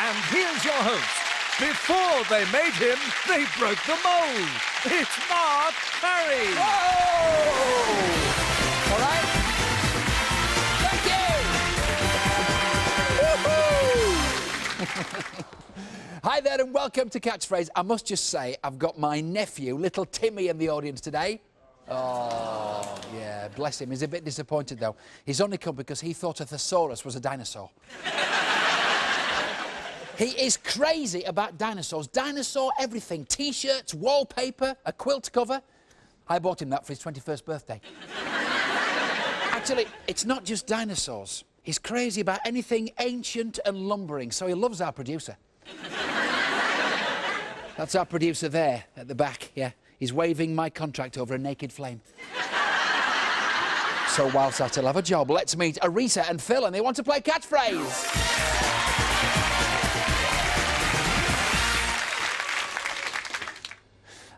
And here's your host. Before they made him, they broke the mold. It's Mark Harry. Whoa! All right. Thank you. Hi there and welcome to Catchphrase. I must just say, I've got my nephew, little Timmy, in the audience today. Oh, yeah, bless him. He's a bit disappointed, though. He's only come because he thought a thesaurus was a dinosaur. He is crazy about dinosaurs. Dinosaur everything. T-shirts, wallpaper, a quilt cover. I bought him that for his 21st birthday. Actually, it's not just dinosaurs. He's crazy about anything ancient and lumbering, so he loves our producer. That's our producer there, at the back, yeah. He's waving my contract over a naked flame. So whilst I still have a job, let's meet Arisa and Phil, and they want to play Catchphrase.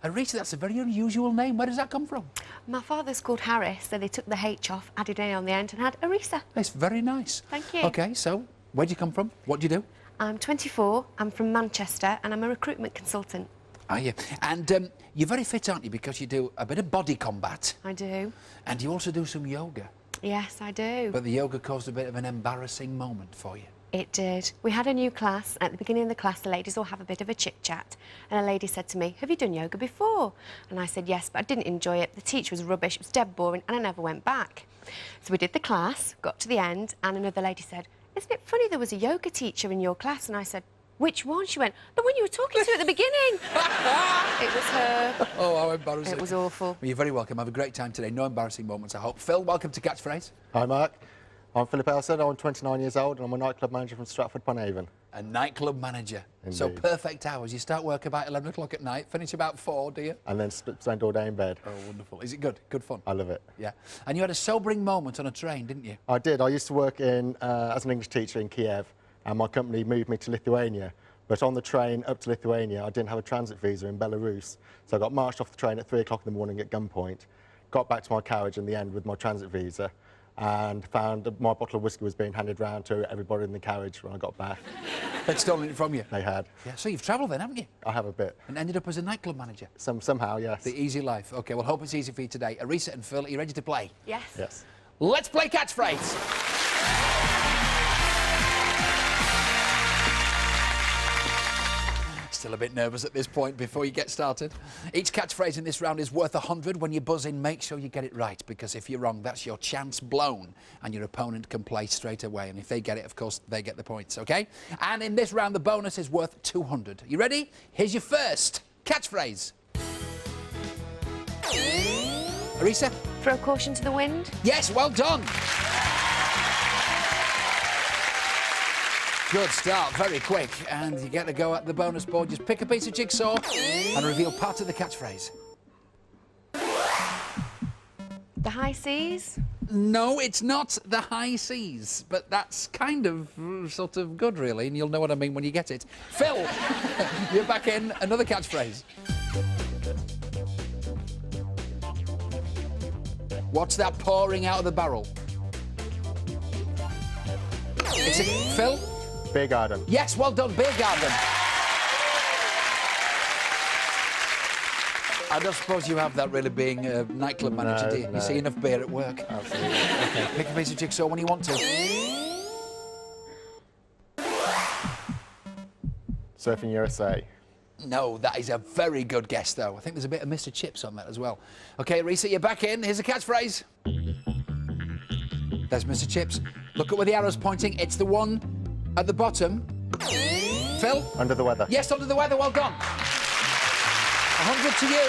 Arisa, that's a very unusual name. Where does that come from? My father's called Harris, so they took the H off, added an A on the end and had Arisa. It's very nice. Thank you. OK, so where do you come from? What do you do? I'm 24, I'm from Manchester, and I'm a recruitment consultant. Are you? And you're very fit, aren't you, because you do a bit of body combat. I do. And you also do some yoga. Yes, I do. But the yoga caused a bit of an embarrassing moment for you. It did. We had a new class. At the beginning of the class, the ladies all have a bit of a chit-chat. And a lady said to me, "Have you done yoga before?" And I said, "Yes, but I didn't enjoy it. The teacher was rubbish, it was dead boring, and I never went back." So we did the class, got to the end, and another lady said, "Isn't it funny there was a yoga teacher in your class?" And I said, "Which one?" She went, "The one you were talking to at the beginning." It was her. Oh, how embarrassing. It was awful. Well, you're very welcome. Have a great time today. No embarrassing moments, I hope. Phil, welcome to Catchphrase. Hi, Mark. I'm Philip Elson. I'm 29 years old and I'm a nightclub manager from Stratford-upon-Avon. A nightclub manager. Indeed. So perfect hours. You start work about 11 o'clock at night, finish about 4, do you? And then spend all day in bed. Oh, wonderful. Is it good? Good fun? I love it. Yeah. And you had a sobering moment on a train, didn't you? I did. I used to work as an English teacher in Kiev and my company moved me to Lithuania. But on the train up to Lithuania, I didn't have a transit visa in Belarus. So I got marched off the train at 3 o'clock in the morning at gunpoint, got back to my carriage in the end with my transit visa, and found that my bottle of whiskey was being handed round to everybody in the carriage when I got back. They'd stolen it from you? They had. Yeah, so you've travelled then, haven't you? I have a bit. And ended up as a nightclub manager? Somehow, yes. The easy life. OK, well, hope it's easy for you today. Arisa and Phil, are you ready to play? Yes. Yes. Let's play Catchphrase. Still a bit nervous at this point before you get started. Each catchphrase in this round is worth 100. When you buzz in, make sure you get it right, because if you're wrong, that's your chance blown, and your opponent can play straight away. And if they get it, of course, they get the points, OK? And in this round, the bonus is worth 200. You ready? Here's your first catchphrase. Arisa? Throw caution to the wind. Yes, well done. Good start, very quick. And you get to go at the bonus board. Just pick a piece of jigsaw and reveal part of the catchphrase. The high seas. No, it's not the high seas, but that's kind of sort of good, really, and you'll know what I mean when you get it. Phil, you're back in. Another catchphrase. What's that pouring out of the barrel? It's a... Phil? Beer garden. Yes, well done, beer garden. I don't suppose you have that really being a nightclub manager, do you? No. You see enough beer at work. Absolutely. OK, pick a piece of jigsaw when you want to. Surfing USA. No, that is a very good guess, though. I think there's a bit of Mr. Chips on that as well. OK, Risa, you're back in. Here's a catchphrase. There's Mr. Chips. Look at where the arrow's pointing. It's the one at the bottom. Phil? Under the weather. Yes, under the weather. Well done. 100 to you.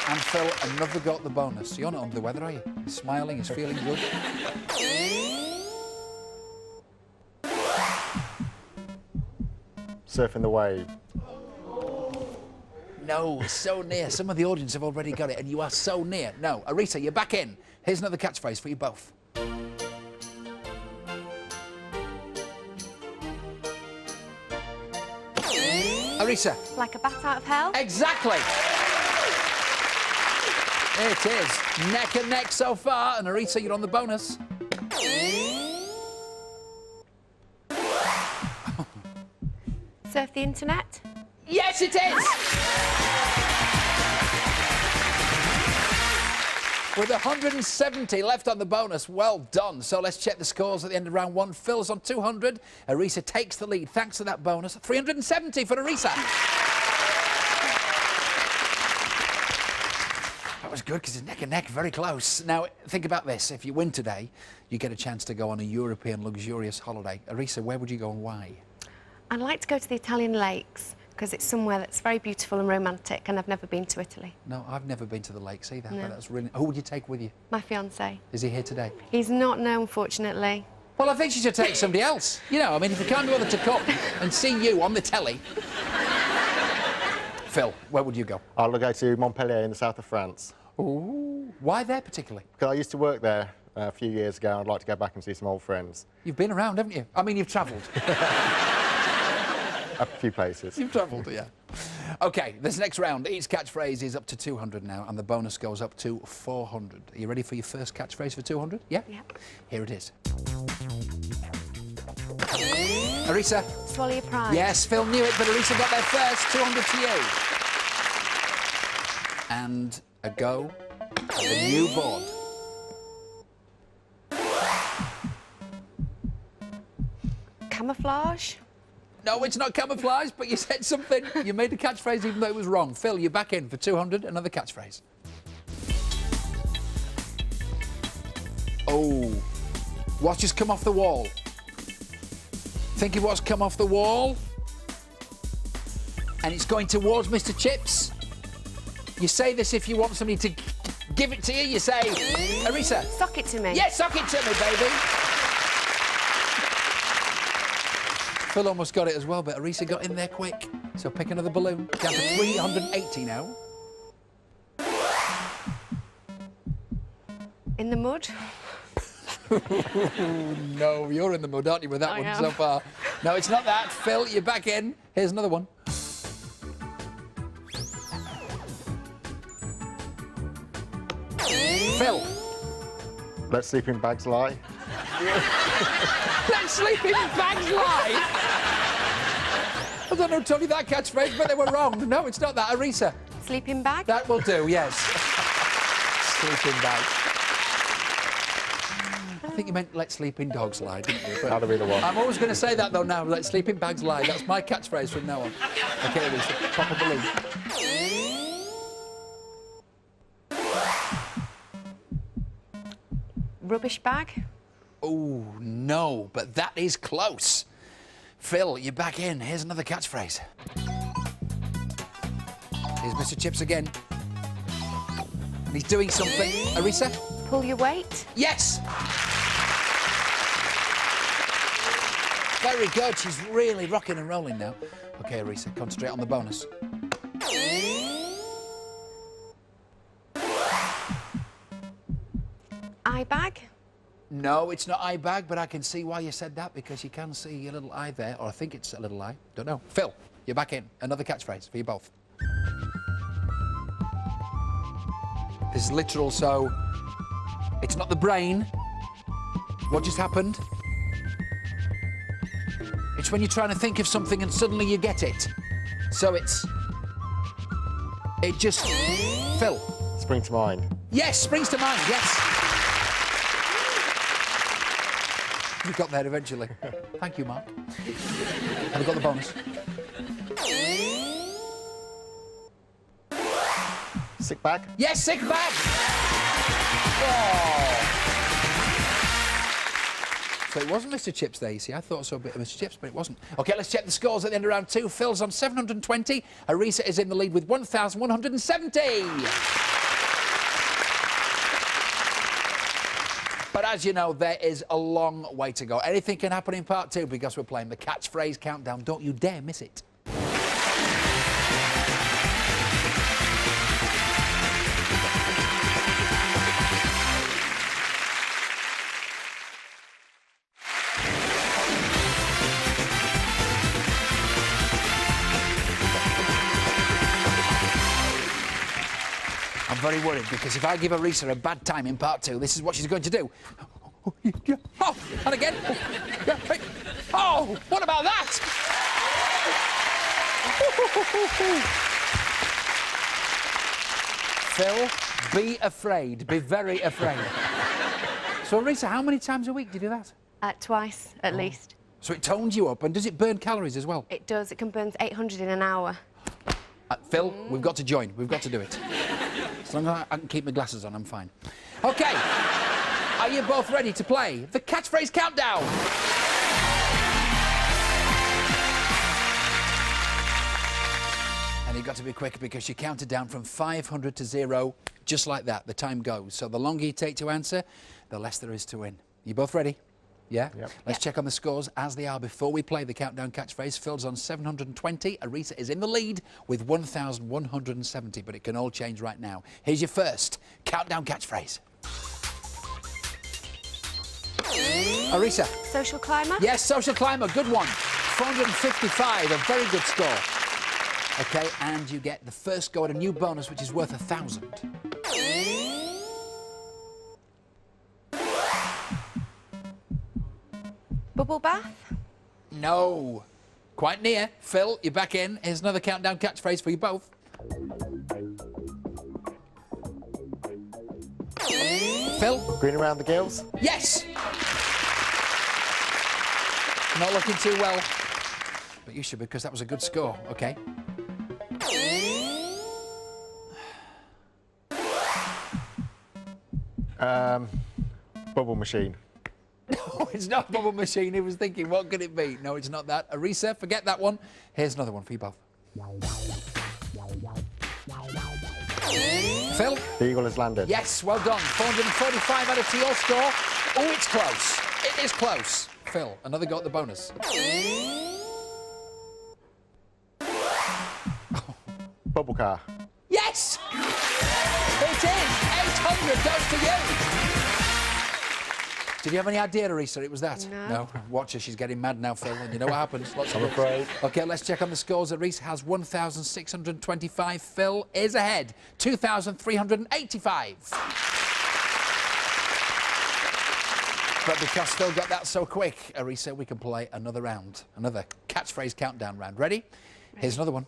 And Phil, another got the bonus. You're not under the weather, are you? He's smiling. He's feeling good. Surfing the wave. No, so near. Some of the audience have already got it, and you are so near. No, Arisa, you're back in. Here's another catchphrase for you both. Arisa. Like a bat out of hell. Exactly. It is. Neck and neck so far, and Arisa, you're on the bonus. Surf the internet? Yes, it is! With 170 left on the bonus, well done. So let's check the scores at the end of round 1. Phil's on 200. Arisa takes the lead thanks to that bonus. 370 for Arisa. That was good because it's neck and neck, very close. Now, think about this. If you win today, you get a chance to go on a European luxurious holiday. Arisa, where would you go and why? I'd like to go to the Italian lakes because it's somewhere that's very beautiful and romantic, and I've never been to Italy. No, I've never been to the lakes either. No. But that's really... Who would you take with you? My fiancé. Is he here today? He's not, no, unfortunately. Well, I think you should take somebody else. You know, I mean, if you can't bother to come and see you on the telly... Phil, where would you go? I'll go to Montpellier in the south of France. Ooh. Why there particularly? Because I used to work there a few years ago, and I'd like to go back and see some old friends. You've been around, haven't you? I mean, you've travelled. A few places. You've travelled, yeah. OK, this next round, each catchphrase is up to 200 now, and the bonus goes up to 400. Are you ready for your first catchphrase for 200? Yeah? Yeah. Here it is. Arisa? Swallow your pride. Yes, Phil knew it, but Arisa got there first. 200 to you. And a go at the new board. Camouflage? No, it's not camouflage, but you said something. You made a catchphrase even though it was wrong. Phil, you're back in for 200, another catchphrase. Oh, what's just come off the wall? Think of what's come off the wall. And it's going towards Mr. Chips. You say this if you want somebody to give it to you. You say, Arisa. Sock it to me. Yes, sock it to me, baby. Phil almost got it as well, but Arisa got in there quick. So pick another balloon. Down to 380 now. In the mud? No, you're in the mud, aren't you, with that one so far? No, it's not that. Phil, you're back in. Here's another one. Phil. Let sleeping bags lie. Let sleeping bags lie. I don't know who told you that catchphrase, but they were wrong. No, it's not that. Arisa. Sleeping bag? That will do, yes. Sleeping bag. I think you meant let sleeping dogs lie, didn't you? But That'll be the one. I'm always going to say that, though, now. Let sleeping bags lie. That's my catchphrase from now on. OK, Arisa, pop a balloon. Rubbish bag? Oh, no, but that is close. Phil, you're back in. Here's another catchphrase. Here's Mr. Chips again. And he's doing something. Arisa? Pull your weight? Yes! Very good. She's really rocking and rolling now. OK, Arisa, concentrate on the bonus. Eye bag? No, it's not eye bag, but I can see why you said that, because you can see your little eye there, or I think it's a little eye. Don't know. Phil, you're back in. Another catchphrase for you both. This is literal, so it's not the brain. What just happened? It's when you're trying to think of something and suddenly you get it. So it just... Phil. Spring to mind. Yes, springs to mind, yes. You got there eventually. Thank you, Mark. Have we got the bonus? Sick bag. Yes, sick bag! Oh. So it wasn't Mr. Chips there, you see. I thought so a bit of Mr. Chips, but it wasn't. OK, let's check the scores at the end of round 2. Phil's on 720. Arisa is in the lead with 1,170. But as you know, there is a long way to go. Anything can happen in part 2 because we're playing the catchphrase countdown. Don't you dare miss it. I'm very worried because if I give Arisa a bad time in part 2, this is what she's going to do. Oh, and again. Oh, what about that? Phil, be afraid. Be very afraid. So, Arisa, how many times a week do you do that? Twice, at least. So it tones you up, and does it burn calories as well? It does. It can burn 800 in an hour. Phil, we've got to join. We've got to do it. As long as I can keep my glasses on, I'm fine. OK. Are you both ready to play the Catchphrase Countdown? And you've got to be quick because you counted down from 500 to 0, just like that. The time goes. So the longer you take to answer, the less there is to win. You both ready? Yeah? Yep. Let's check on the scores as they are before we play the countdown catchphrase. Phil's on 720. Arisa is in the lead with 1,170, but it can all change right now. Here's your first countdown catchphrase. Arisa. Social climber? Yes, social climber, good one. 455, a very good score. OK, and you get the first go at a new bonus, which is worth 1,000. Bubble bath? No. Quite near. Phil, you're back in. Here's another countdown catchphrase for you both. Phil? Green around the gills? Yes! Not looking too well. But you should, because that was a good score. OK. Bubble machine. No, it's not bubble machine. He was thinking, what could it be? No, it's not that. Arisa, forget that one. Here's another one for you both. Phil? The eagle has landed. Yes, well done. 445 added to your score. Oh, it's close. It is close. Phil, another go at the bonus. Bubble car. Yes! It is! 800 goes to you! Did you have any idea, Arisa, it was that? No. Watch her, she's getting mad now, Phil, and you know what happens. Lots of I'm afraid. OK, let's check on the scores. Arisa has 1,625. Phil is ahead, 2,385. But because Phil got that so quick, Arisa, we can play another round. Another catchphrase countdown round. Ready? Here's another one.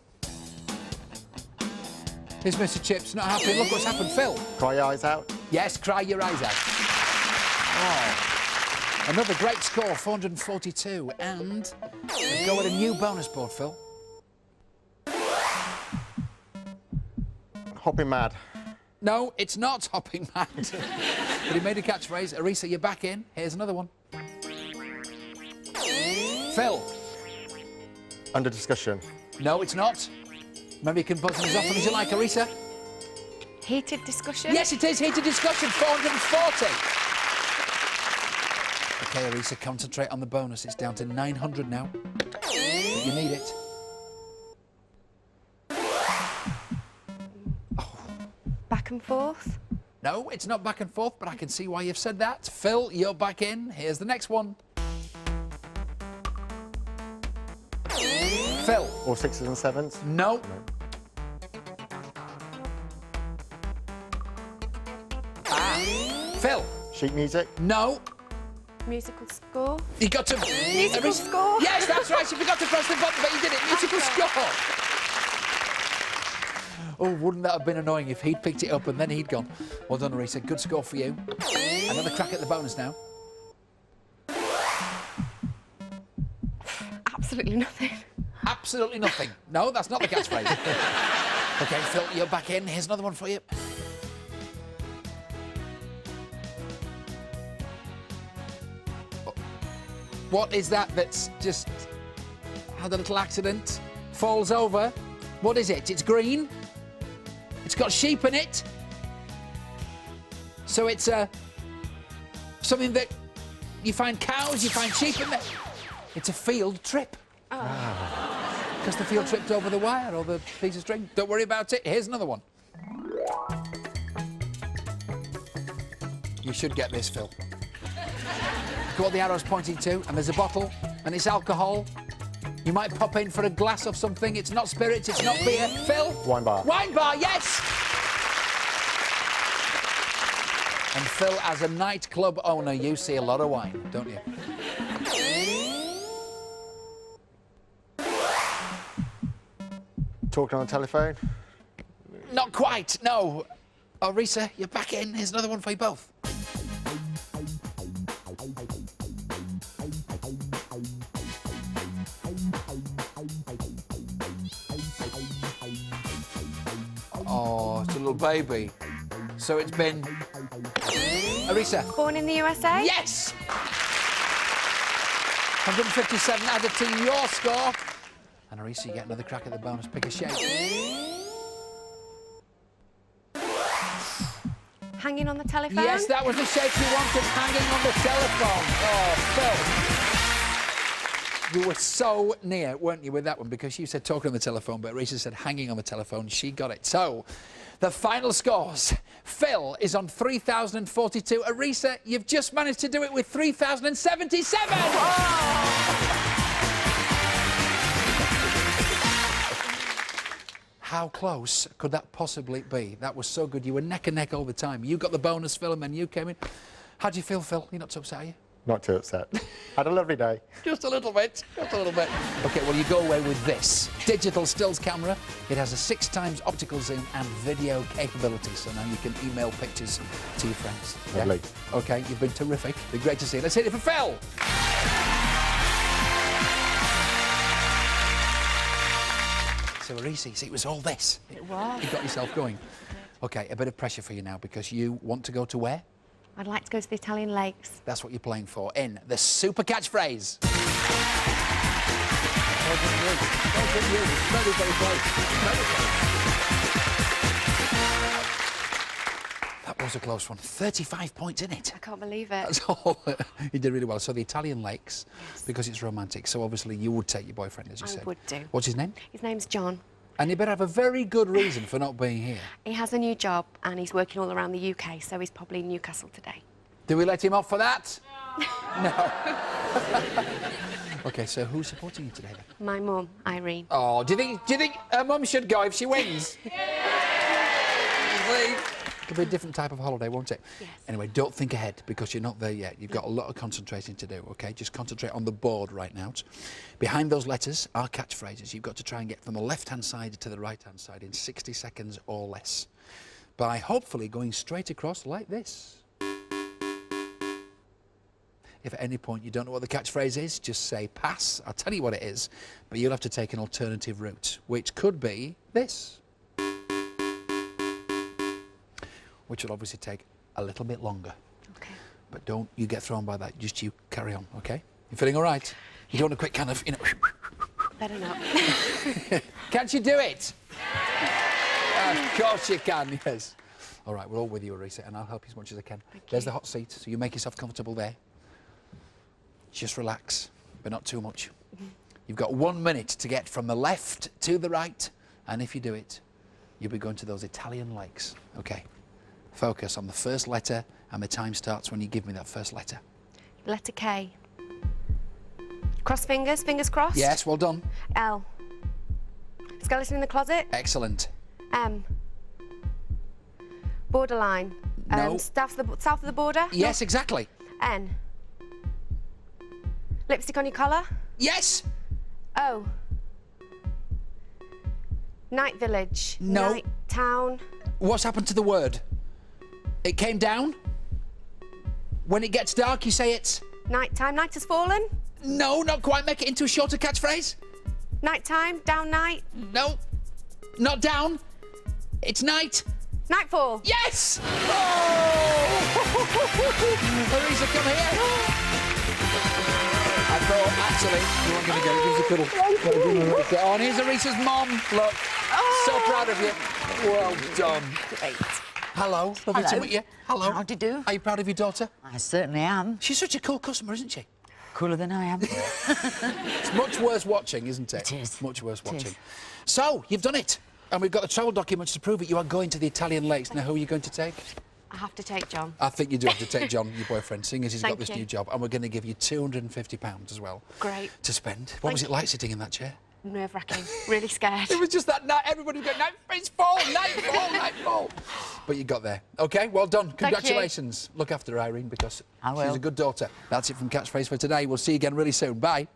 Here's Mr. Chips, not happy. Look what's happened, Phil. Cry your eyes out. Yes, cry your eyes out. Oh. Another great score, 442. And we go with a new bonus board, Phil. Hopping mad. No, it's not hopping mad. But he made a catchphrase. Arisa, you're back in. Here's another one. Phil. Under discussion. No, it's not. Remember, you can buzz them as often as you like, Arisa. Heated discussion? Yes, it is. Heated discussion, 440. OK, Arisa, concentrate on the bonus. It's down to 900 now. But you need it. Back and forth? No, it's not back and forth, but I can see why you've said that. Phil, you're back in. Here's the next one. Phil. All sixes and sevens? No. Phil. Sheet music? No. Musical score? You got to... Musical score? Yes, that's right. You forgot to press the button, but you did it. Musical score. Oh, wouldn't that have been annoying if he'd picked it up and then he'd gone. Well done, Arisa. Good score for you. Another crack at the bonus now. Absolutely nothing. Absolutely nothing. No, that's not the catchphrase. OK, Phil, you're back in. Here's another one for you. What is that that's just had a little accident? Falls over? What is it? It's green? It's got sheep in it? So it's something that you find cows, you find sheep in there. It's a field trip. Because the field tripped over the wire or the piece of string. Don't worry about it. Here's another one. You should get this, Phil. Look what the arrow's pointing to, and there's a bottle, and it's alcohol. You might pop in for a glass of something. It's not spirits, it's not beer. Phil? Wine bar. Wine bar, yes! And Phil, as a nightclub owner, you see a lot of wine, don't you? Talking on the telephone? Not quite, no. Oh, Risa, you're back in. Here's another one for you both. Oh, it's a little baby. So it's been... Arisa. Born in the USA? Yes! 157 added to your score. And Arisa, you get another crack at the bonus. Pick a shape. Hanging on the telephone? Yes, that was the shape you wanted, hanging on the telephone. Oh, Phil. You were so near, weren't you, with that one? Because you said talking on the telephone, but Arisa said hanging on the telephone. She got it. So, the final scores. Phil is on 3,042. Arisa, you've just managed to do it with 3,077. How close could that possibly be? That was so good. You were neck and neck all the time. You got the bonus, Phil, and then you came in. How do you feel, Phil? You're not too upset, are you? Not too upset. Had a lovely day. Just a little bit. Just a little bit. OK, well, you go away with this. Digital stills camera. It has a 6x optical zoom and video capability, so now you can email pictures to your friends. Lovely. Yeah? OK, you've been terrific. Been great to see you. Let's hit it for Phil. So, Arisa, see, it was all this. It was. You got yourself going. OK, a bit of pressure for you now, because you want to go to where? I'd like to go to the Italian lakes. That's what you're playing for in the super catchphrase. Very, very close. That was a close one. 35 points in it. I can't believe it. That's all. You did really well. So the Italian lakes, yes, because it's romantic. So obviously you would take your boyfriend, as you said. I would do. What's his name? His name's John. And you better have a very good reason for not being here. He has a new job and he's working all around the UK, so he's probably in Newcastle today. Do we let him off for that? No. OK, so who's supporting you today, then? My mum, Irene. Oh, do you think her mum should go if she wins? It'll be a different type of holiday, won't it? Yes. Anyway, don't think ahead, because you're not there yet. You've got a lot of concentrating to do, OK? Just concentrate on the board right now. Behind those letters are catchphrases. You've got to try and get from the left-hand side to the right-hand side in 60 seconds or less by hopefully going straight across like this. If at any point you don't know what the catchphrase is, just say pass. I'll tell you what it is, but you'll have to take an alternative route, which could be this, which will obviously take a little bit longer. OK. But don't you get thrown by that. Just you carry on, OK? You feeling all right? You don't want a quick kind of, you know... Better not. Can't you do it? Of course you can, yes. All right, we're all with you, Arisa, and I'll help you as much as I can. There's the hot seat, so you make yourself comfortable there. Just relax, but not too much. You've got 1 minute to get from the left to the right, and if you do it, you'll be going to those Italian lakes. OK. Focus on the first letter, and the time starts when you give me that first letter. Letter K. Cross fingers, fingers crossed. Yes, well done. L. Skeleton in the closet. Excellent. M. Borderline. No. South of the border. Yes, exactly. N. Lipstick on your collar. Yes. O. Night village. No. Night town. What's happened to the word? It came down. When it gets dark, you say it's... Night time. Night has fallen. No, not quite. Make it into a shorter catchphrase. Night time. Down night. No, not down. It's night. Nightfall. Yes! Oh! Arisa, come here. I thought, actually, you weren't going to get it. Give us a cuddle. Oh, and here's Arisa's mom. Look, so proud of you. Well done. Great. Hello, lovely to meet you. Hello. How do you do? Are you proud of your daughter? I certainly am. She's such a cool customer, isn't she? Cooler than I am. It's much worse watching, isn't it? It is. Much worse It watching. is. So, you've done it. And we've got the travel documents to prove it. You are going to the Italian lakes. Now, who are you going to take? I have to take John. I think you do have to take John, your boyfriend, seeing as he's got Thank this you. new job. And we're going to give you £250 as well. Great. To spend. What was it like sitting in that chair? Nerve-wracking. Really scared. It was just that night. Everybody was going, nightfall, nightfall. But you got there. OK, well done. Congratulations. Look after Irene, because I will. she's a good daughter. That's it from Catchphrase for today. We'll see you again really soon. Bye.